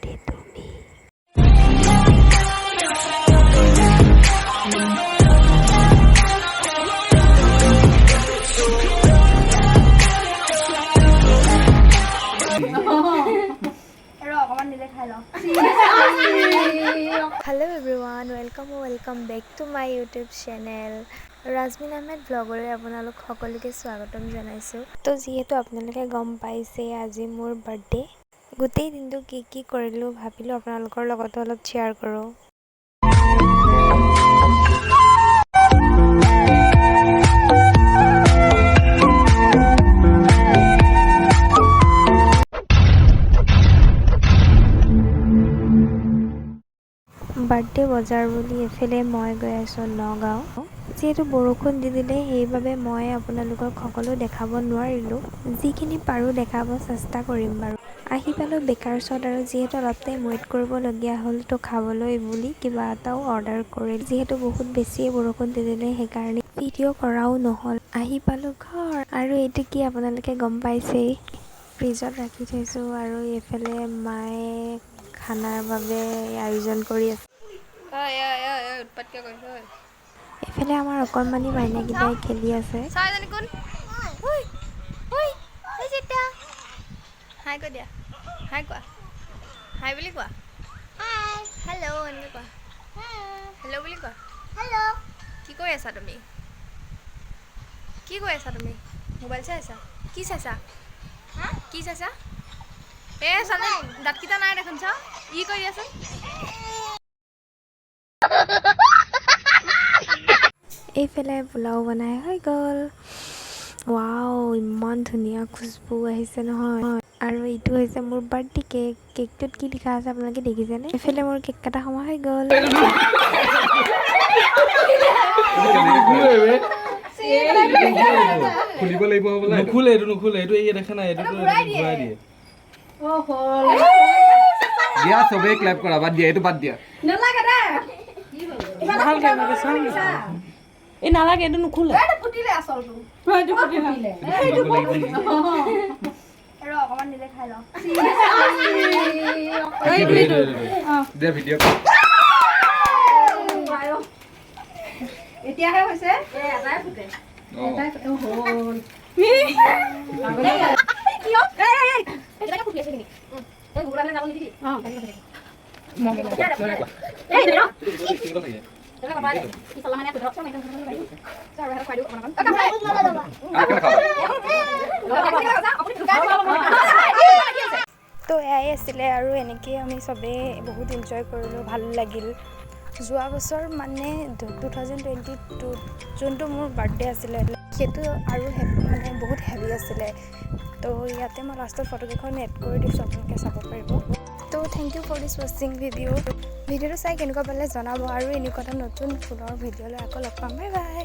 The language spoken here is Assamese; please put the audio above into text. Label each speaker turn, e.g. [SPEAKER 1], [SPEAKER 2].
[SPEAKER 1] birthday to me. Hello everyone, welcome back to my YouTube channel. Rajmin Ahmed vlogore আপোনালোক সকলোকে স্বাগতম জনাইছো। তো যেহেতু আপোনালোকে গম পাইছে আজি মোৰ বাৰ্থডে, গোটেই দিনটো কি কৰিলো ভাবিলো আপোনালোকৰ লগত অলপ শেয়াৰ কৰো। বাৰ্থডে বজাৰ বুলি এফালে মই গৈ আছো নগাঁও। যেহেতু বৰষুণ দি দিলে সেইবাবে মই আপোনালোকক সকলো দেখাব নোৱাৰিলো, যিখিনি পাৰো দেখাব চেষ্টা কৰিম বাৰু। আহি পালো বেকাৰ্ছত আৰু যিহেতু অলপ টাইম ৱেইট কৰিবলগীয়া হ'ল, তো খাবলৈ বুলি কিবা এটাও অৰ্ডাৰ কৰিল। যিহেতু বহুত বেছিয়ে বৰষুণ দি দিলে সেইকাৰণে ভিডিঅ' কৰাও নহ'ল। আহি পালো ঘৰ, আৰু এইটো কি আপোনালোকে গম পাইছেই, ফ্ৰিজত ৰাখি থৈছোঁ। আৰু এইফালে মায়ে খানাৰ বাবে আয়োজন কৰি আছে। এইফালে আমাৰ অকণমানি মাইনাকেইটাই খেলি আছে।
[SPEAKER 2] মোবাইল চাই আছা? কি চাইছা? কি চাইছা? দাঁতকেইটা নাই দেখোন, চা ই কৰি আছে।
[SPEAKER 1] এইফালে পোলাও বনাই হৈ গ'ল। ৱাও, ইমান ধুনীয়া খুশবু আহিছে নহয়। আৰু এইটো হৈছে মোৰ বাৰ্থডে কেক। কেকটোত কি লিখা আছে আপোনালোকে দেখিছেনে? এইফালে মোৰ কেক কটা সময় হৈ গ'ল।
[SPEAKER 3] খুলিব লাগিব বোলে। নুখুলে এইটো এই দেখা নাই, এইটো ঘূৰাই দিয়ে। দিয়া চবেই ক্লেপ কৰা, বাদ দিয়া, এইটো বাদ দিয়া।
[SPEAKER 4] নালাগে দে।
[SPEAKER 5] এই নালাগে, এইটো নুখুলে।
[SPEAKER 4] এইটো ফুটিলে আসলটো। এইটো ফুটিলে। অকমান নিলে খাই লওঁ।
[SPEAKER 3] দে ভিডিঅ'।
[SPEAKER 4] এতিয়াহে হৈছে, এটাই ফুটে। এটাই হ'ল। এটাকে ফুটি আছে নেকি? এই গুড়ালে যাব নিদি।
[SPEAKER 1] তো এয়াই আছিলে, আৰু এনেকৈ আমি চবেই বহুত এনজয় কৰিলোঁ, ভাল লাগিল। যোৱা বছৰ মানে 2022 যোনটো মোৰ বাৰ্থডে আছিলে, সেইটো আৰু মানে বহুত হেভি আছিলে। তো ইয়াতে মই লাষ্টৰ ফটোকেইখন এড কৰি দিছোঁ, আপোনালোকে চাব পাৰিব। তো থেংক ইউ ফৰ দিছ ৱাচিং ভিডিঅ'টো চাই কেনেকুৱা পালে জনাব, আৰু এনেকুৱা এটা নতুন ফুলৰ ভিডিঅ'লৈ আকৌ লগ পাম। Bye bye.